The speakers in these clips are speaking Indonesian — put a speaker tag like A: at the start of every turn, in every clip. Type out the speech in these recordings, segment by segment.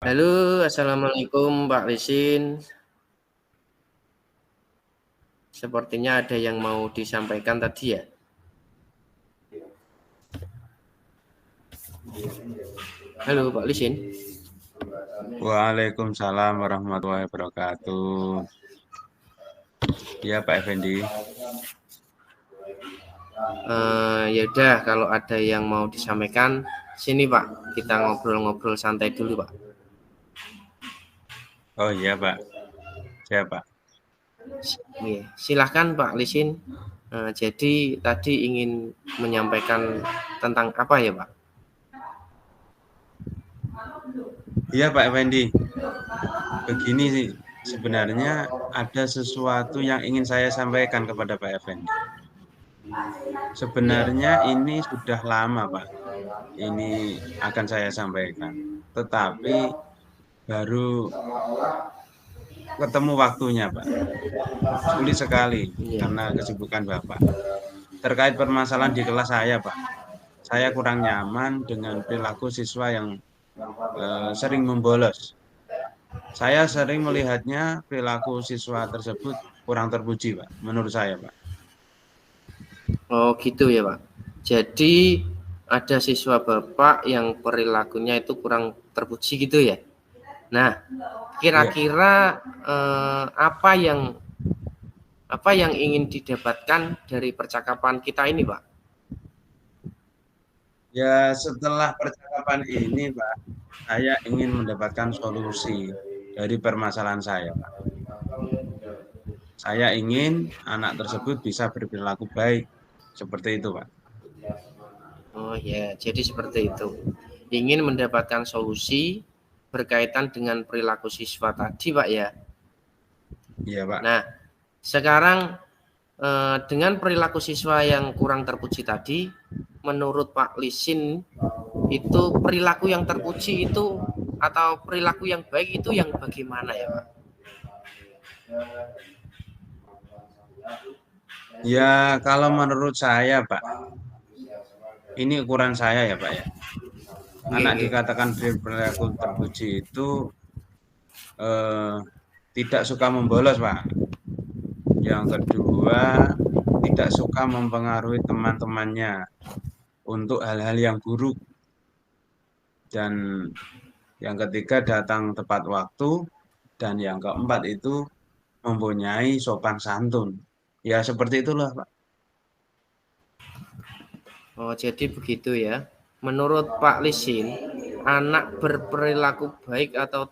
A: Halo, assalamualaikum Pak Lisin. Sepertinya ada yang mau disampaikan tadi ya. Halo Pak Lisin.
B: Waalaikumsalam warahmatullahi wabarakatuh. Ya Pak Effendi.
A: Ya udah, kalau ada yang mau disampaikan, sini Pak. Kita ngobrol-ngobrol santai dulu Pak.
B: Oh iya Pak. Siapa?
A: Silahkan Pak Lisin. Jadi tadi ingin menyampaikan tentang apa ya Pak?
B: Iya Pak Effendi. Begini sih, sebenarnya ada sesuatu yang ingin saya sampaikan kepada Pak Effendi.
A: Ya.
B: Sebenarnya ini sudah lama Pak. Ini akan saya sampaikan. Tetapi baru ketemu waktunya Pak. Sulit sekali
A: Iya.
B: karena kesibukan Bapak. Terkait permasalahan di kelas saya Pak. Saya kurang nyaman dengan perilaku siswa yang sering membolos. Saya sering melihatnya perilaku siswa tersebut kurang terpuji, Pak. Menurut saya, Pak.
A: Oh gitu ya Pak. Jadi ada siswa Bapak yang perilakunya itu kurang terpuji gitu ya. Nah,
B: Iya.
A: kira-kira apa yang ingin didapatkan dari percakapan kita ini, Pak?
B: Ya, setelah percakapan ini, Pak, saya ingin mendapatkan solusi dari permasalahan saya, Pak. Saya ingin anak tersebut bisa berperilaku baik. Seperti itu, Pak.
A: Oh ya, jadi seperti itu. Ingin mendapatkan solusi berkaitan dengan perilaku siswa tadi, Pak ya.
B: Iya, Pak.
A: Nah, sekarang dengan perilaku siswa yang kurang terpuji tadi, menurut Pak Lisin itu perilaku yang terpuji itu atau perilaku yang baik itu yang bagaimana ya Pak?
B: Ya, kalau menurut saya, Pak, ini ukuran saya ya, Pak ya. Anak dikatakan berperilaku terpuji itu eh, tidak suka membolos, Pak. Yang kedua, tidak suka mempengaruhi teman-temannya untuk hal-hal yang buruk. Dan yang ketiga, datang tepat waktu. Dan yang keempat itu mempunyai sopan santun. Ya, seperti itulah, Pak.
A: Oh, jadi begitu ya. Menurut Pak Lisin, anak berperilaku baik atau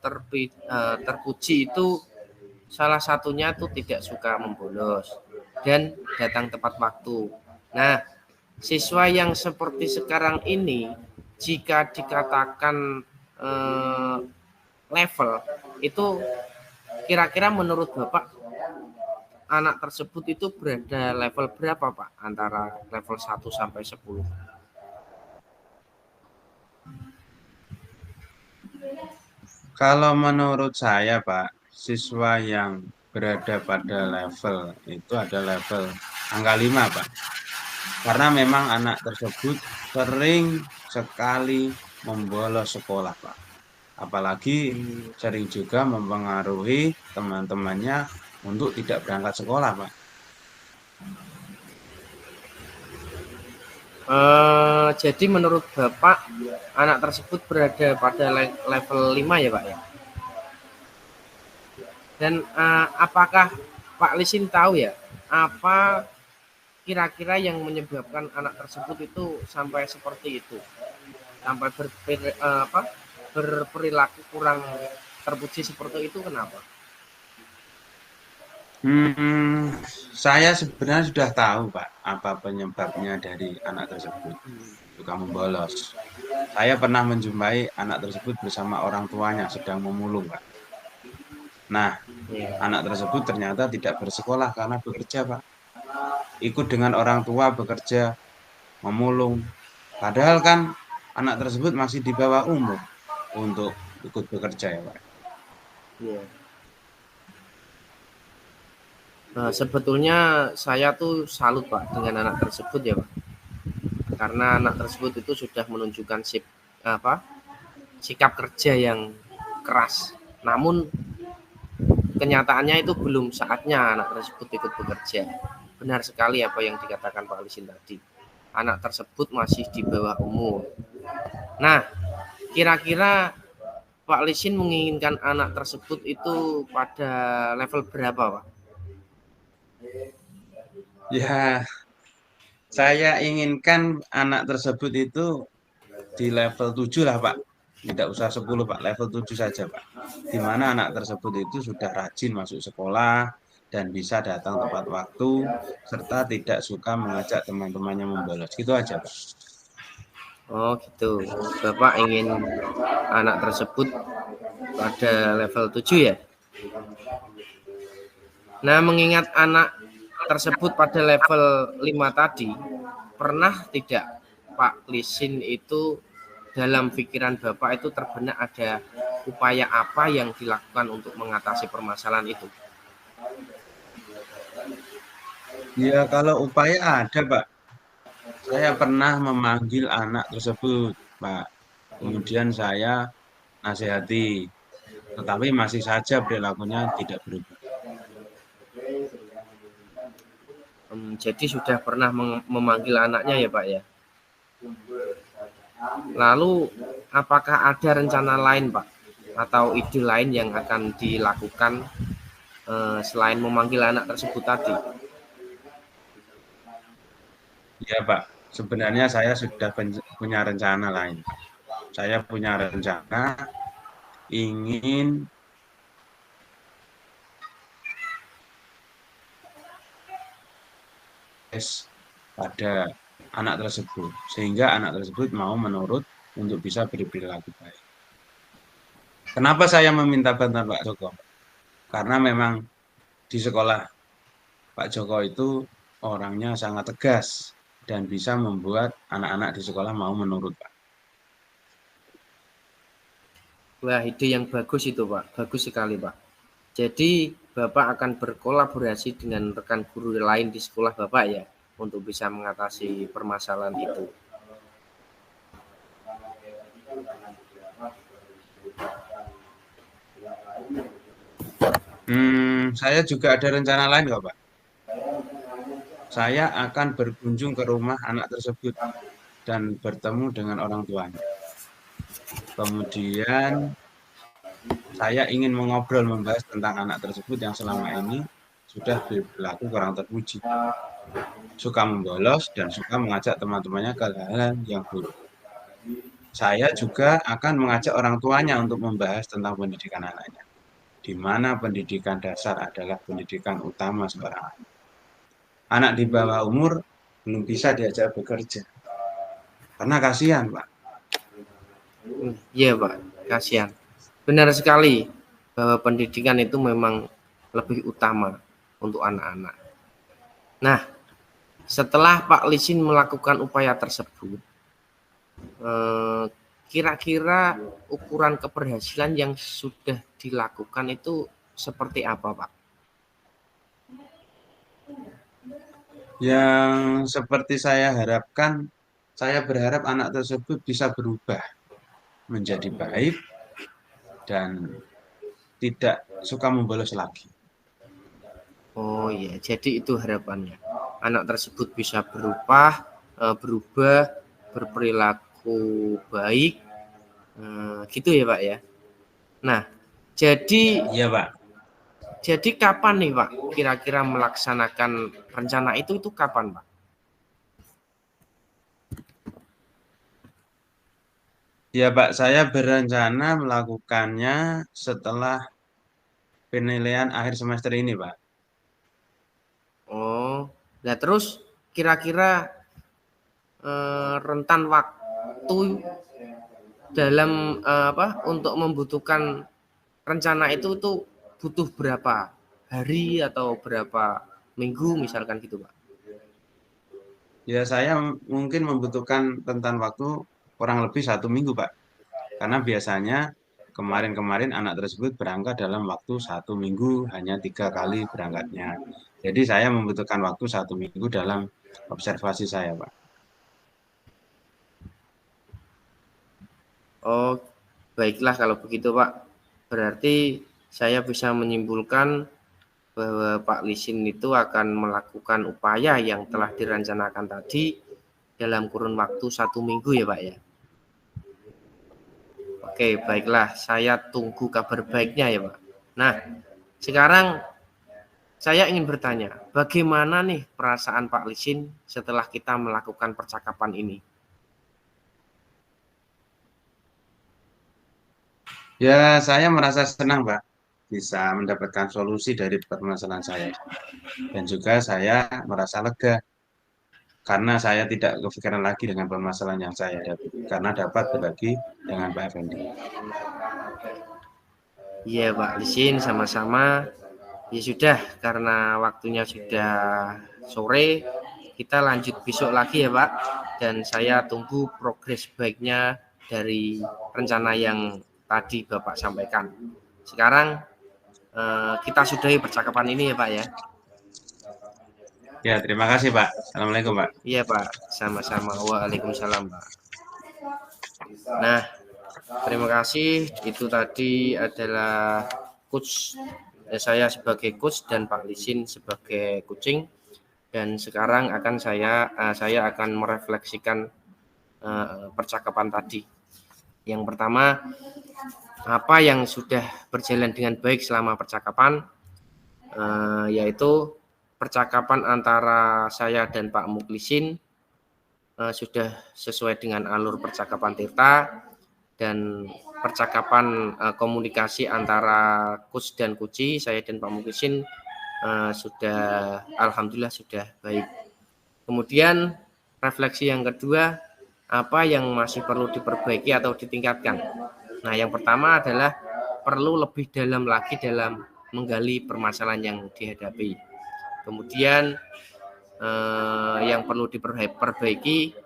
A: terpuji itu salah satunya tuh tidak suka membolos dan datang tepat waktu. Nah, siswa yang seperti sekarang ini, jika dikatakan level itu, kira-kira menurut Bapak anak tersebut itu berada level berapa Pak? Antara level 1 sampai 10.
B: Kalau menurut saya, Pak, siswa yang berada pada level itu ada level angka 5, Pak. Karena memang anak tersebut sering sekali membolos sekolah, Pak. Apalagi sering juga mempengaruhi teman-temannya untuk tidak berangkat sekolah, Pak.
A: Jadi menurut Bapak anak tersebut berada pada level 5 ya Pak ya? Dan apakah Pak Lisin tahu ya apa kira-kira yang menyebabkan anak tersebut itu sampai seperti itu? Sampai berperilaku kurang terpuji seperti itu kenapa?
B: Hmm, saya sebenarnya sudah tahu, Pak, apa penyebabnya dari anak tersebut suka membolos. Saya pernah menjumpai anak tersebut bersama orang tuanya sedang memulung, Pak. Nah,
A: Ya.
B: anak tersebut ternyata tidak bersekolah karena bekerja, Pak. Ikut dengan orang tua bekerja, memulung. Padahal kan anak tersebut masih di bawah umur untuk ikut bekerja ya, Pak.
A: Ya. Sebetulnya saya tuh salut Pak dengan anak tersebut ya Pak, karena anak tersebut itu sudah menunjukkan sikap kerja yang keras. Namun kenyataannya itu belum saatnya anak tersebut ikut bekerja. Benar sekali apa yang dikatakan Pak Lisin tadi. Anak tersebut masih di bawah umur. Nah, kira-kira Pak Lisin menginginkan anak tersebut itu pada level berapa, Pak?
B: Ya, saya inginkan anak tersebut itu di level 7 lah, Pak. Tidak usah 10, Pak. Level 7 saja, Pak. Di mana anak tersebut itu sudah rajin masuk sekolah dan bisa datang tepat waktu, serta tidak suka mengajak teman-temannya membolos. Gitu aja, Pak.
A: Oh gitu. Bapak ingin anak tersebut pada level 7 ya? Nah, mengingat anak tersebut pada level 5 tadi, pernah tidak Pak Lisin itu dalam pikiran Bapak itu terbenak ada upaya apa yang dilakukan untuk mengatasi permasalahan itu?
B: Ya, kalau upaya ada, Pak. Saya pernah memanggil anak tersebut, Pak. Kemudian saya nasihati, tetapi masih saja perilakunya tidak berubah.
A: Jadi sudah pernah memanggil anaknya ya Pak ya? Lalu apakah ada rencana lain Pak? Atau ide lain yang akan dilakukan selain memanggil anak tersebut tadi?
B: Ya, Pak. Sebenarnya saya sudah punya rencana lain. Saya punya rencana ingin pada anak tersebut, sehingga anak tersebut mau menurut untuk bisa berperilaku baik. Kenapa saya meminta bantuan Pak Joko? Karena memang di sekolah Pak Joko itu orangnya sangat tegas dan bisa membuat anak-anak di sekolah mau menurut, Pak.
A: Wah, ide yang bagus itu Pak, bagus sekali Pak. Jadi Bapak akan berkolaborasi dengan rekan guru lain di sekolah Bapak ya, untuk bisa mengatasi permasalahan itu.
B: Saya juga ada rencana lain kok, Pak. Saya akan berkunjung ke rumah anak tersebut dan bertemu dengan orang tuanya. Kemudian saya ingin mengobrol membahas tentang anak tersebut yang selama ini sudah berlaku kurang terpuji, suka membolos dan suka mengajak teman-temannya ke hal-hal yang buruk. Saya juga akan mengajak orang tuanya untuk membahas tentang pendidikan anaknya, di mana pendidikan dasar adalah pendidikan utama seorang anak. Anak di bawah umur belum bisa diajak bekerja, karena kasihan, Pak.
A: Iya Pak, kasihan. Benar sekali bahwa pendidikan itu memang lebih utama untuk anak-anak. Nah, setelah Pak Lisin melakukan upaya tersebut, kira-kira ukuran keberhasilan yang sudah dilakukan itu seperti apa, Pak?
B: Yang seperti saya harapkan, saya berharap anak tersebut bisa berubah menjadi baik dan tidak suka membolos lagi.
A: Oh iya, jadi itu harapannya. Anak tersebut bisa berubah, berperilaku baik, gitu ya Pak ya. Nah, jadi
B: Iya, Pak.
A: jadi kapan nih Pak kira-kira melaksanakan rencana itu kapan Pak?
B: Ya, Pak, saya berencana melakukannya setelah penilaian akhir semester ini, Pak.
A: Oh, nah terus kira-kira rentan waktu dalam untuk membutuhkan rencana itu tuh butuh berapa hari atau berapa minggu misalkan gitu Pak?
B: Ya, saya mungkin membutuhkan rentan waktu kurang lebih 1 minggu, Pak. Karena biasanya kemarin-kemarin anak tersebut berangkat dalam waktu 1 minggu, hanya 3 kali berangkatnya. Jadi saya membutuhkan waktu 1 minggu dalam observasi saya, Pak.
A: Oh, baiklah kalau begitu Pak. Berarti saya bisa menyimpulkan bahwa Pak Lisin itu akan melakukan upaya yang telah direncanakan tadi dalam kurun waktu 1 minggu ya Pak ya. Oke, baiklah, saya tunggu kabar baiknya ya Pak. Nah, sekarang saya ingin bertanya, bagaimana nih perasaan Pak Lisin setelah kita melakukan percakapan ini?
B: Ya, saya merasa senang, Pak, bisa mendapatkan solusi dari permasalahan saya. Dan juga saya merasa lega karena saya tidak kepikiran lagi dengan permasalahan yang saya hadapi, karena dapat berbagi dengan Pak Effendi.
A: Iya Pak Lisin, sama-sama. Ya sudah, karena waktunya sudah sore, kita lanjut besok lagi ya Pak. Dan saya tunggu progres baiknya dari rencana yang tadi Bapak sampaikan. Sekarang kita sudahi percakapan ini ya Pak ya.
B: Ya, terima kasih, Pak. Assalamualaikum, Pak.
A: Iya Pak, sama-sama. Waalaikumsalam Pak. Nah, terima kasih. Itu tadi adalah coach saya sebagai coach dan Pak Lisin sebagai coaching. Dan sekarang saya akan merefleksikan percakapan tadi. Yang pertama, apa yang sudah berjalan dengan baik selama percakapan, yaitu percakapan antara saya dan Pak Muklisin sudah sesuai dengan alur percakapan Tirta, dan percakapan komunikasi antara coach dan coachee, saya dan Pak Muklisin sudah alhamdulillah sudah baik. Kemudian refleksi yang kedua, apa yang masih perlu diperbaiki atau ditingkatkan. Nah, yang pertama adalah perlu lebih dalam lagi dalam menggali permasalahan yang dihadapi. Kemudian yang perlu diperbaiki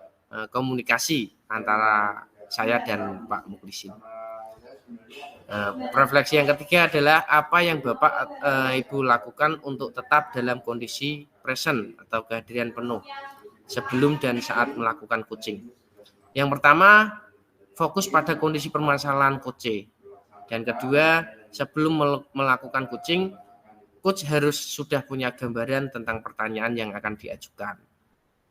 A: komunikasi antara saya dan Pak Muklisin. Refleksi yang ketiga adalah apa yang Bapak Ibu lakukan untuk tetap dalam kondisi present atau kehadiran penuh sebelum dan saat melakukan coaching. Yang pertama, fokus pada kondisi permasalahan coach. Dan kedua, sebelum melakukan coaching, coach harus sudah punya gambaran tentang pertanyaan yang akan diajukan.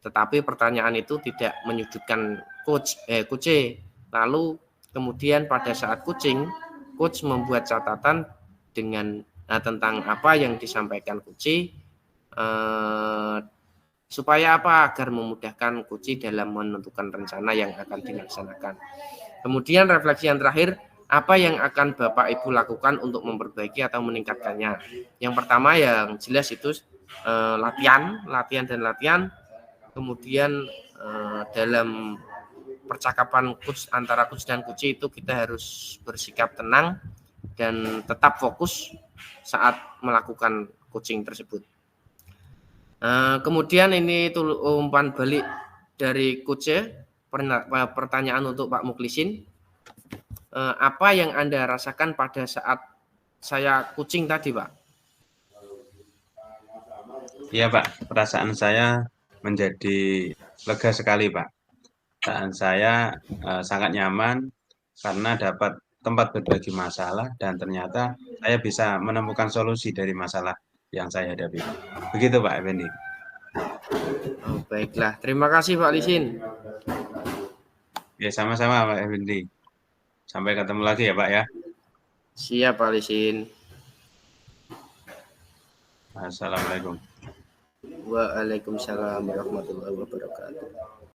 A: Tetapi pertanyaan itu tidak menyudutkan coach. Lalu kemudian pada saat coaching, coach membuat catatan dengan tentang apa yang disampaikan coach, supaya apa? Agar memudahkan coach dalam menentukan rencana yang akan dilaksanakan. Kemudian refleksi yang terakhir, apa yang akan Bapak Ibu lakukan untuk memperbaiki atau meningkatkannya? Yang pertama yang jelas itu latihan. Kemudian dalam percakapan coach antara coach dan coach itu kita harus bersikap tenang dan tetap fokus saat melakukan coaching tersebut. Kemudian ini umpan balik dari coach, pertanyaan untuk Pak Muklisin. Apa yang Anda rasakan pada saat saya coaching tadi, Pak?
B: Iya, Pak. Perasaan saya menjadi lega sekali, Pak. Perasaan saya sangat nyaman karena dapat tempat berbagi masalah dan ternyata saya bisa menemukan solusi dari masalah yang saya hadapi. Begitu, Pak Effendi.
A: Oh, baiklah. Terima kasih, Pak Lisin.
B: Ya, sama-sama, Pak Effendi. Sampai ketemu lagi ya, Pak ya.
A: Siap, Pak Lisin.
B: Assalamualaikum.
A: Waalaikumsalam warahmatullahi wabarakatuh.